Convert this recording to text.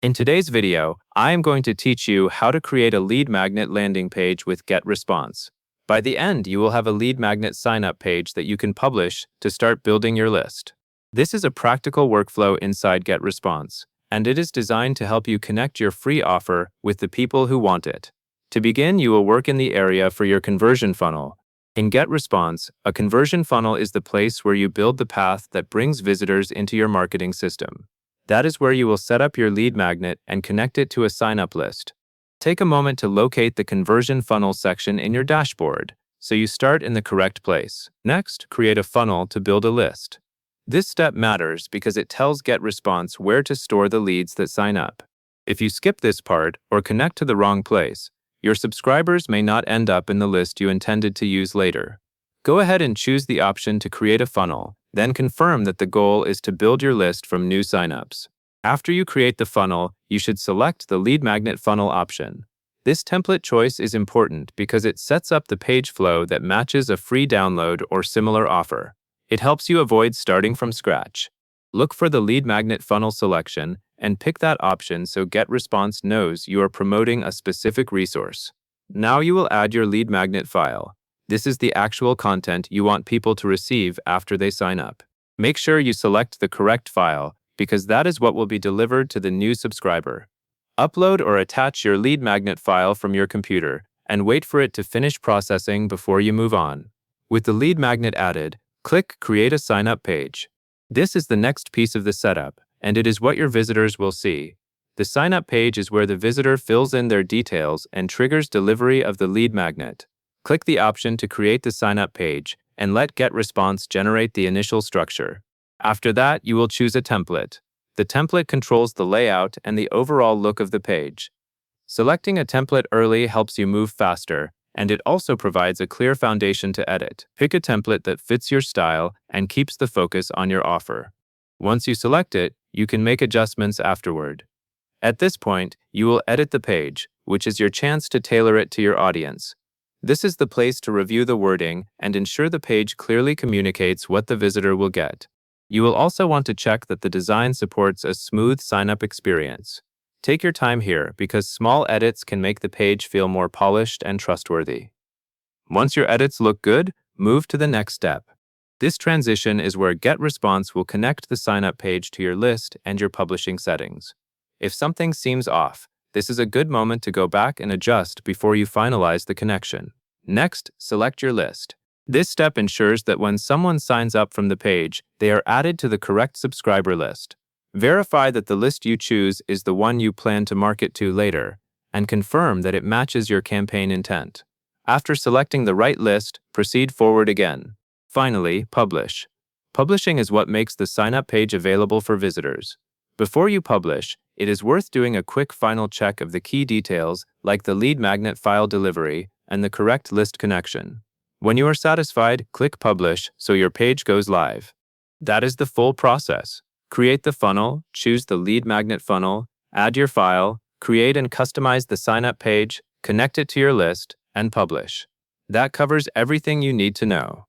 In today's video, I am going to teach you how to create a lead magnet landing page with Getresponse. By the end, you will have a lead magnet sign-up page that you can publish to start building your list. This is a practical workflow inside Getresponse, and it is designed to help you connect your free offer with the people who want it. To begin, you will work in the area for your conversion funnel. In Getresponse, a conversion funnel is the place where you build the path that brings visitors into your marketing system. That is where you will set up your lead magnet and connect it to a sign-up list. Take a moment to locate the conversion funnel section in your dashboard, so you start in the correct place. Next, create a funnel to build a list. This step matters because it tells Getresponse where to store the leads that sign up. If you skip this part or connect to the wrong place, your subscribers may not end up in the list you intended to use later. Go ahead and choose the option to create a funnel, then confirm that the goal is to build your list from new signups. After you create the funnel, you should select the lead magnet funnel option. This template choice is important because it sets up the page flow that matches a free download or similar offer. It helps you avoid starting from scratch. Look for the lead magnet funnel selection and pick that option so Getresponse knows you are promoting a specific resource. Now you will add your lead magnet file. This is the actual content you want people to receive after they sign up. Make sure you select the correct file because that is what will be delivered to the new subscriber. Upload or attach your lead magnet file from your computer and wait for it to finish processing before you move on. With the lead magnet added, click Create a Sign-up Page. This is the next piece of the setup, and it is what your visitors will see. The sign-up page is where the visitor fills in their details and triggers delivery of the lead magnet. Click the option to create the sign-up page and let Getresponse generate the initial structure. After that, you will choose a template. The template controls the layout and the overall look of the page. Selecting a template early helps you move faster, and it also provides a clear foundation to edit. Pick a template that fits your style and keeps the focus on your offer. Once you select it, you can make adjustments afterward. At this point, you will edit the page, which is your chance to tailor it to your audience. This is the place to review the wording and ensure the page clearly communicates what the visitor will get. You will also want to check that the design supports a smooth sign-up experience. Take your time here because small edits can make the page feel more polished and trustworthy. Once your edits look good, move to the next step. This transition is where Getresponse will connect the sign-up page to your list and your publishing settings. If something seems off, this is a good moment to go back and adjust before you finalize the connection. Next, select your list. This step ensures that when someone signs up from the page, they are added to the correct subscriber list. Verify that the list you choose is the one you plan to market to later, and confirm that it matches your campaign intent. After selecting the right list, proceed forward again. Finally, publish. Publishing is what makes the sign-up page available for visitors. Before you publish, it is worth doing a quick final check of the key details like the lead magnet file delivery and the correct list connection. When you are satisfied, click Publish so your page goes live. That is the full process. Create the funnel, choose the lead magnet funnel, add your file, create and customize the sign-up page, connect it to your list, and publish. That covers everything you need to know.